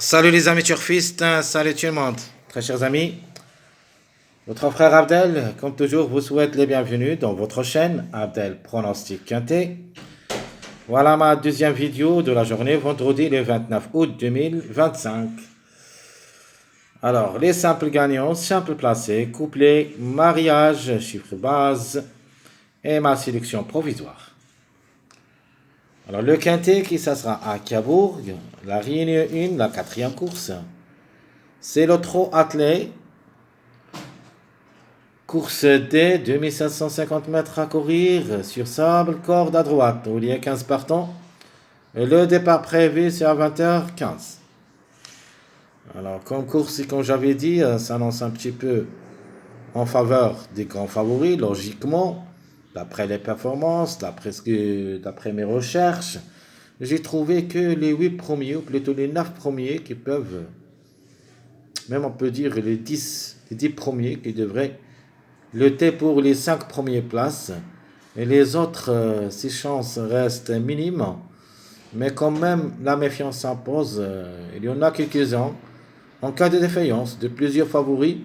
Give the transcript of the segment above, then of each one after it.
Salut les amis turfistes, salut tout le monde. Très chers amis, votre frère Abdel, comme toujours, vous souhaite les bienvenus dans votre chaîne Abdel Pronostic Quintet. Voilà ma deuxième vidéo de la journée, vendredi le 29 août 2025. Alors, les simples gagnants, simples placés, couplets, mariage, chiffre base et ma sélection provisoire. Alors, le quintet qui ça sera à Cabourg, la Réunion 1, la quatrième course. C'est le trot attelé. Course D, 2750 mètres à courir sur sable, corde à droite, où il y a 15 partants. Et le départ prévu, c'est à 20h15. Alors, comme course, comme j'avais dit, ça s'annonce un petit peu en faveur des grands favoris, logiquement, d'après les performances, d'après mes recherches. J'ai trouvé que les 8 premiers, ou plutôt les 9 premiers, qui peuvent, même on peut dire les 10 premiers, qui devraient lutter pour les 5 premières places. Et les autres, ces chances restent minimes. Mais quand même, la méfiance s'impose. Il y en a quelques-uns. En cas de défaillance de plusieurs favoris,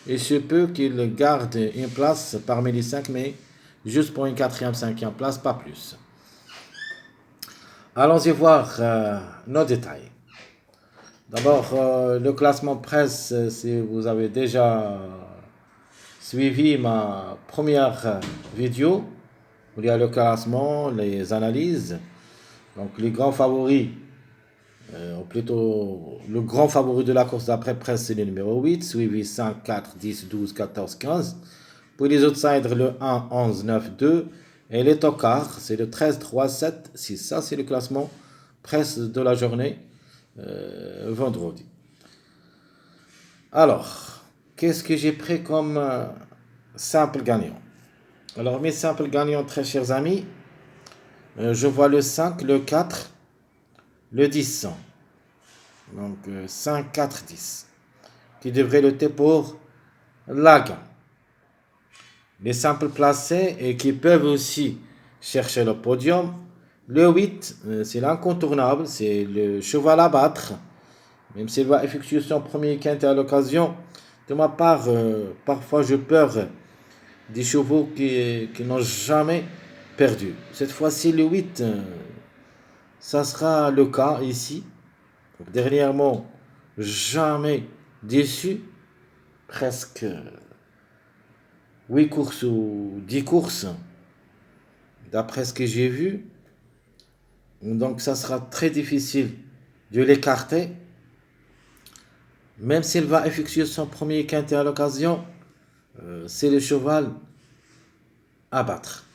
il se peut qu'ils gardent une place parmi les 5, mais juste pour une 4e, 5e place, pas plus. Allons-y voir nos détails. D'abord, le classement presse, si vous avez déjà suivi ma première vidéo, où il y a le classement, les analyses. Donc les grands favoris, ou plutôt le grand favori de la course d'après presse, c'est le numéro 8, suivi 5, 4, 10, 12, 14, 15. Puis les outsiders, le 1, 11, 9, 2. Et les tocards, c'est le 13, 3, 7, 6. Ça, c'est le classement presse de la journée vendredi. Alors, qu'est-ce que j'ai pris comme simple gagnant? Alors, mes simples gagnants, très chers amis, je vois le 5, le 4, le 10. Donc, 5, 4, 10. Qui devrait lutter pour la gagne. Les simples placés et qui peuvent aussi chercher le podium. Le 8, c'est l'incontournable, c'est le cheval à battre. Même s'il va effectuer son premier quintet à l'occasion, de ma part, parfois je peur des chevaux qui n'ont jamais perdu. Cette fois-ci, le 8, ça sera le cas ici. Donc, dernièrement, jamais déçu. Presque 8 courses ou 10 courses, d'après ce que j'ai vu. Donc, ça sera très difficile de l'écarter. Même s'il va effectuer son premier quintet à l'occasion, c'est le cheval à battre.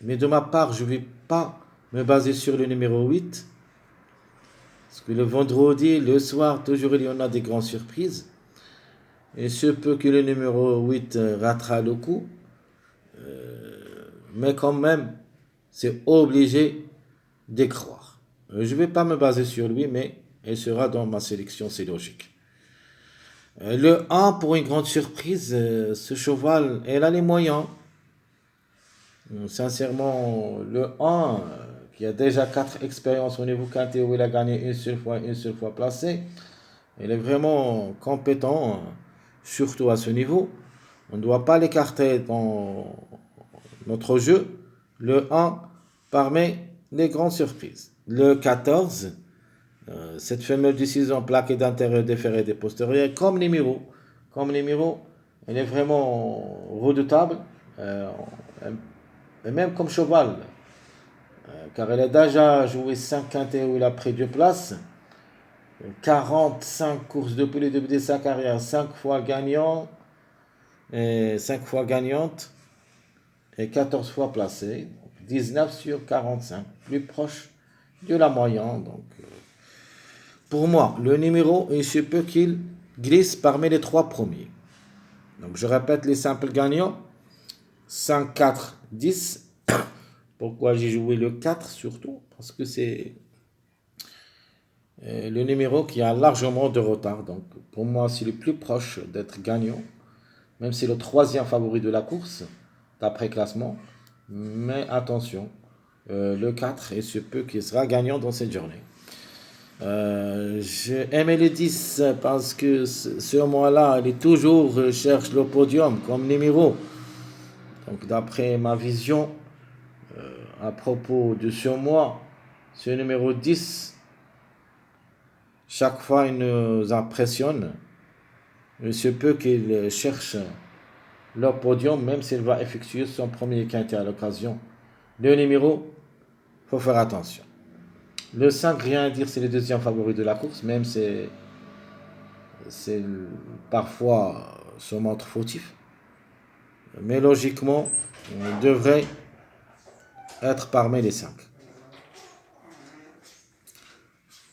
Mais de ma part, je ne vais pas me baser sur le numéro 8. Parce que le vendredi, le soir, toujours il y en a des grandes surprises. Il se peut que le numéro 8 ratera le coup. Mais quand même, c'est obligé d'y croire. Je ne vais pas me baser sur lui, mais il sera dans ma sélection, c'est logique. Le 1, pour une grande surprise, ce cheval, elle a les moyens. Sincèrement, le 1, qui a déjà 4 expériences au niveau quintet où il a gagné une seule fois placé, il est vraiment compétent, surtout à ce niveau. On ne doit pas l'écarter dans notre jeu. Le 1, parmi les grandes surprises. Le 14, cette fameuse décision plaquée d'intérieur, déférée des postérieurs, comme numéro, elle est vraiment redoutable, et même comme cheval, car elle a déjà joué 5 quintets où il a pris 2 places, 45 courses depuis le début de sa carrière, 5 fois gagnant, et 5 fois gagnante, et 14 fois placée, 19 sur 45, plus proche de la moyenne. Donc, pour moi, le numéro, il se peut qu'il glisse parmi les 3 premiers. Donc, je répète les simples gagnants. 5, 4, 10. Pourquoi j'ai joué le 4 surtout? Parce que c'est le numéro qui a largement de retard. Donc, pour moi, c'est le plus proche d'être gagnant. Même si c'est le 3e favori de la course, d'après classement. Mais attention, le 4, il se peut qu'il sera gagnant dans cette journée. J'ai aimé le 10 parce que ce mois-là, il est toujours cherche le podium comme numéro. Donc, d'après ma vision à propos de ce mois, ce numéro 10, chaque fois, il nous impressionne. Il se peut qu'il cherche le podium, même s'il va effectuer son premier quintet à l'occasion. Le numéro, il faut faire attention. Le 5, rien à dire, c'est le deuxième favori de la course, même si c'est parfois se montre fautif. Mais logiquement, on devrait être parmi les 5.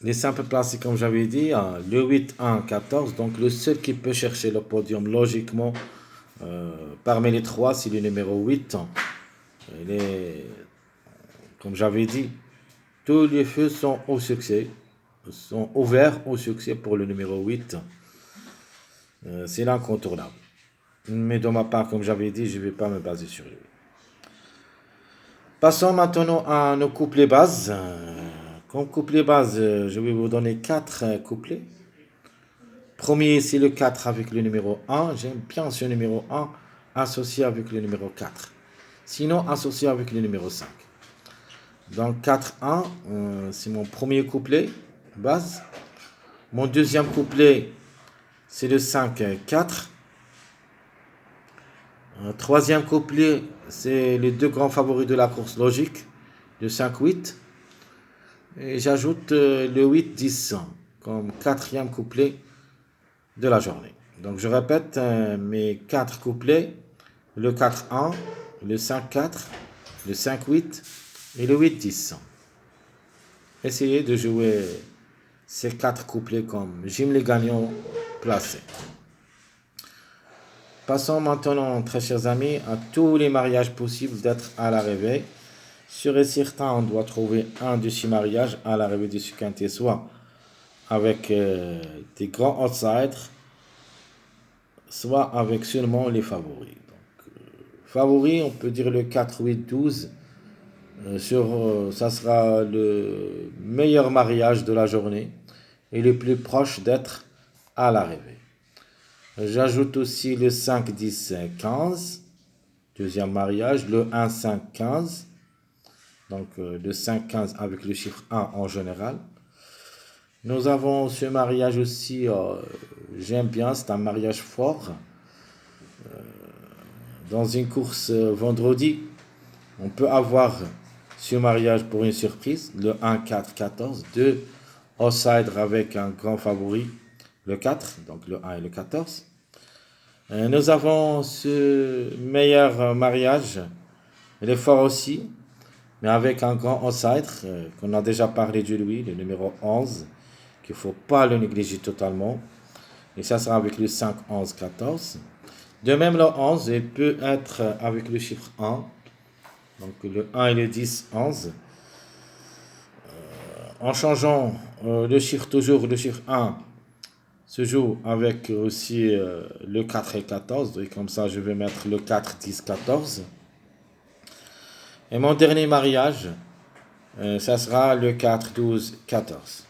Les simples placés, comme j'avais dit, le 8, 1, 14. Donc le seul qui peut chercher le podium logiquement parmi les 3, c'est le numéro 8. Il est, comme j'avais dit, tous les feux sont au succès, sont ouverts au succès pour le numéro 8. C'est l'incontournable. Mais de ma part, comme j'avais dit, je ne vais pas me baser sur lui. Passons maintenant à nos couplets bases. Comme couplet base, je vais vous donner 4 couplets. Premier, c'est le 4 avec le numéro 1. J'aime bien ce numéro 1 associé avec le numéro 4. Sinon, associé avec le numéro 5. Donc 4-1, c'est mon premier couplet base. Mon deuxième couplet, c'est le 5-4. Troisième couplet, c'est les deux grands favoris de la course logique, le 5-8. Et j'ajoute le 8-10 comme quatrième couplet de la journée. Donc je répète mes 4 couplets, le 4-1, le 5-4, le 5-8 et le 8-10. Essayez de jouer ces 4 couplets comme j'aime les gagnants placés. Passons maintenant, très chers amis, à tous les mariages possibles d'être à l'arrivée. Sûr et certain, on doit trouver un de ces mariages à l'arrivée de ce quintet, soit avec des grands outsiders, soit avec seulement les favoris. Donc, favoris, on peut dire le 4, 8, 12. Ça sera le meilleur mariage de la journée et le plus proche d'être à l'arrivée. J'ajoute aussi le 5, 10, 15, deuxième mariage, le 1, 5, 15, donc le 5, 15 avec le chiffre 1 en général. Nous avons ce mariage aussi, j'aime bien, c'est un mariage fort. Dans une course vendredi, on peut avoir ce mariage pour une surprise, le 1, 4, 14, deux outsiders avec un grand favori, le 4, donc le 1 et le 14. Nous avons ce meilleur mariage, il est fort aussi, mais avec un grand outsider, qu'on a déjà parlé de lui, le numéro 11, qu'il ne faut pas le négliger totalement. Et ça sera avec le 5, 11, 14. De même, le 11, il peut être avec le chiffre 1. Donc le 1 et le 10, 11. En changeant le chiffre, toujours le chiffre 1 se joue avec aussi le 4 et 14. Et comme ça, je vais mettre le 4, 10, 14. Et mon dernier mariage, ça sera le 4, 12, 14.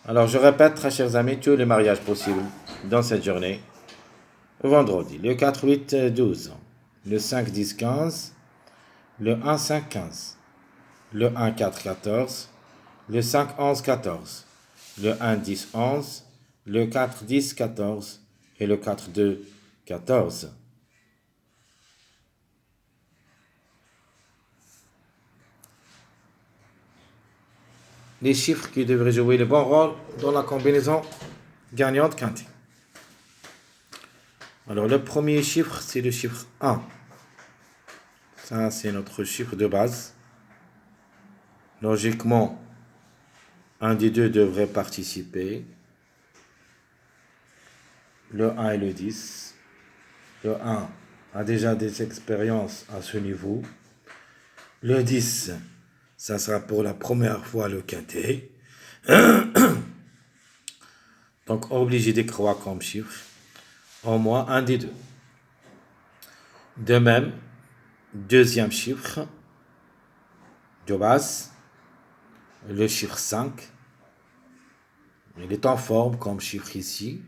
Alors, je répète, très chers amis, tous les mariages possibles dans cette journée. Vendredi, le 4, 8, 12. Le 5, 10, 15. Le 1, 5, 15. Le 1, 4, 14. Le 5, 11, 14. Le 1, 10, 11. Le 4, 10, 14. Et le 4, 2, 14. Les chiffres qui devraient jouer le bon rôle dans la combinaison gagnante quintée. Alors, le premier chiffre, c'est le chiffre 1. Ça, c'est notre chiffre de base. Logiquement, un des deux devrait participer. Le 1 et le 10. Le 1 a déjà des expériences à ce niveau. Le 10, ça sera pour la première fois le quintet. Donc, obligé de croire comme chiffre. Au moins un des deux. De même, deuxième chiffre de base, le chiffre 5. Il est en forme comme chiffre ici.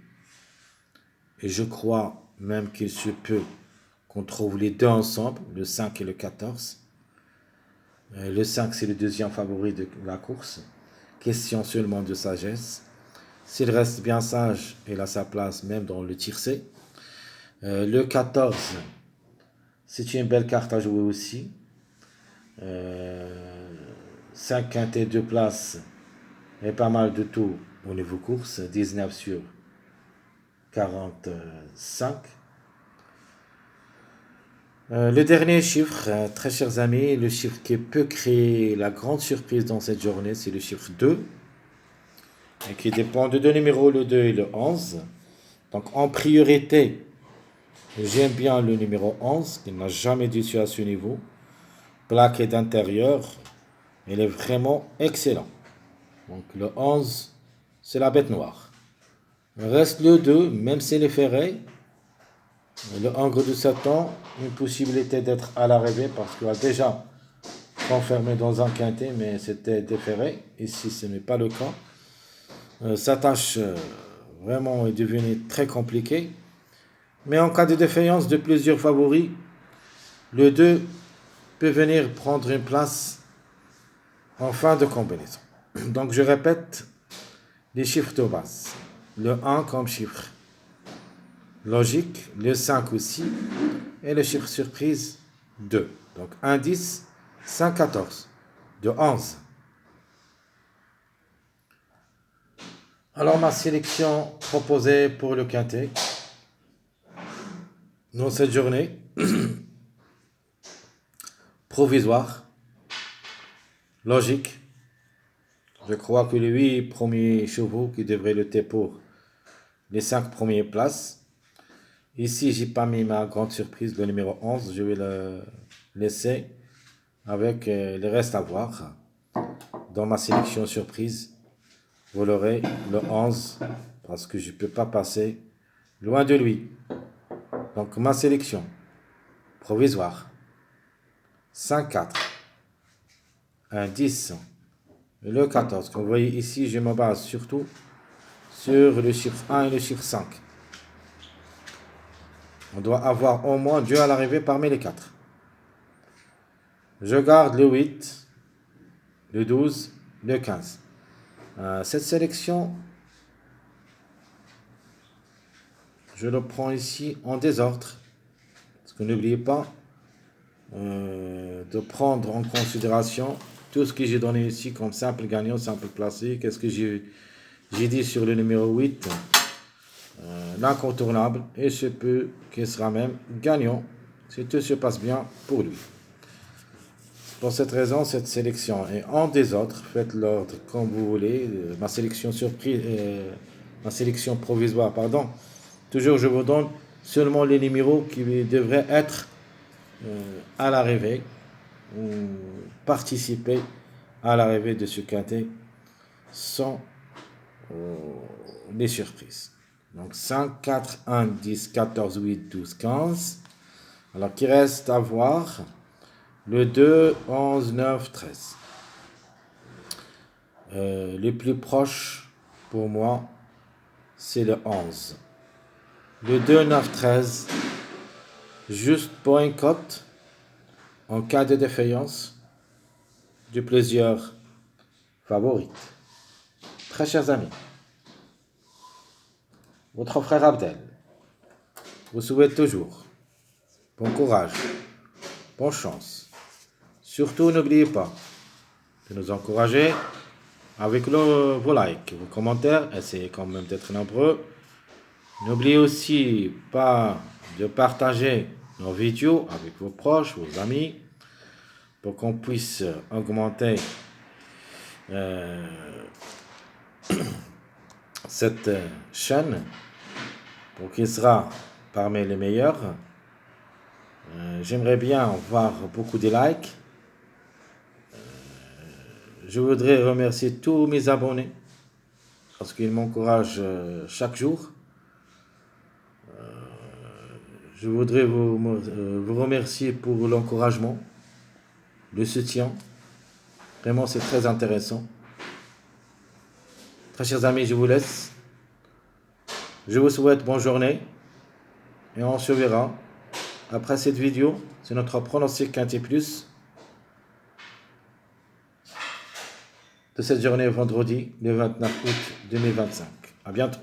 Et je crois même qu'il se peut qu'on trouve les deux ensemble, le 5 et le 14. Le 5, c'est le deuxième favori de la course. Question seulement de sagesse. S'il reste bien sage, il a sa place même dans le tiercé. Le 14, c'est une belle carte à jouer aussi. 5 quintés, 2 places et pas mal de tout au niveau course. 19 sur 45. Le dernier chiffre, très chers amis, le chiffre qui peut créer la grande surprise dans cette journée, c'est le chiffre 2, et qui dépend de deux numéros, le 2 et le 11. Donc en priorité, j'aime bien le numéro 11, qui n'a jamais déçu à ce niveau. Plaqué d'intérieur, il est vraiment excellent. Donc le 11, c'est la bête noire. Il reste le 2, même s'il est ferré. Le Hongre de Satan, une possibilité d'être à l'arrivée parce qu'il a déjà enfermé dans un quintet, mais c'était déféré. Ici, ce n'est pas le cas. Sa tâche vraiment est devenue très compliquée. Mais en cas de défaillance de plusieurs favoris, le 2 peut venir prendre une place en fin de combinaison. Donc je répète les chiffres de base. Le 1 comme chiffre logique, le 5 aussi, et le chiffre surprise 2. Donc 1, 10, 5, 14, de 11. Alors ma sélection proposée pour le quintet dans cette journée provisoire, logique. Je crois que les 8 premiers chevaux qui devraient lutter pour les 5 premières places. Ici, j'ai pas mis ma grande surprise, le numéro 11. Je vais le laisser avec le reste à voir. Dans ma sélection surprise, vous l'aurez, le 11, parce que je ne peux pas passer loin de lui. Donc, ma sélection provisoire, 5-4, 1-10, le 14. Comme vous voyez ici, je me base surtout sur le chiffre 1 et le chiffre 5. On doit avoir au moins 2 à l'arrivée parmi les 4. Je garde le 8, le 12, le 15. Cette sélection, je le prends ici en désordre. Parce que n'oubliez pas de prendre en considération tout ce que j'ai donné ici comme simple gagnant, simple placé. Qu'est-ce que j'ai dit sur le numéro 8? L'incontournable, et se peut qu'il sera même gagnant si tout se passe bien pour lui. Pour cette raison, cette sélection est en désordre. Faites l'ordre comme vous voulez. Ma sélection surprise, ma sélection provisoire, pardon. Toujours, je vous donne seulement les numéros qui devraient être à l'arrivée ou participer à l'arrivée de ce quintet sans les surprises. Donc 5, 4, 1, 10, 14, 8, 12, 15. Alors, qui reste à voir? Le 2, 11, 9, 13. Les plus proches, pour moi, c'est le 11. Le 2, 9, 13. Juste pour une cote, en cas de défaillance, de plusieurs favorites. Très chers amis, votre frère Abdel vous souhaite toujours bon courage, bonne chance. Surtout, n'oubliez pas de nous encourager avec vos likes, vos commentaires. Essayez quand même d'être nombreux. N'oubliez aussi pas de partager nos vidéos avec vos proches, vos amis, pour qu'on puisse augmenter cette chaîne, pour qu'il sera parmi les meilleurs. J'aimerais bien voir beaucoup de likes. Je voudrais remercier tous mes abonnés parce qu'ils m'encouragent chaque jour. Je voudrais vous remercier pour l'encouragement, le soutien. Vraiment, c'est très intéressant. Très chers amis, je vous laisse. Je vous souhaite bonne journée. Et on se verra après cette vidéo. C'est notre pronostic Quintet Plus de cette journée vendredi, le 29 août 2025. À bientôt.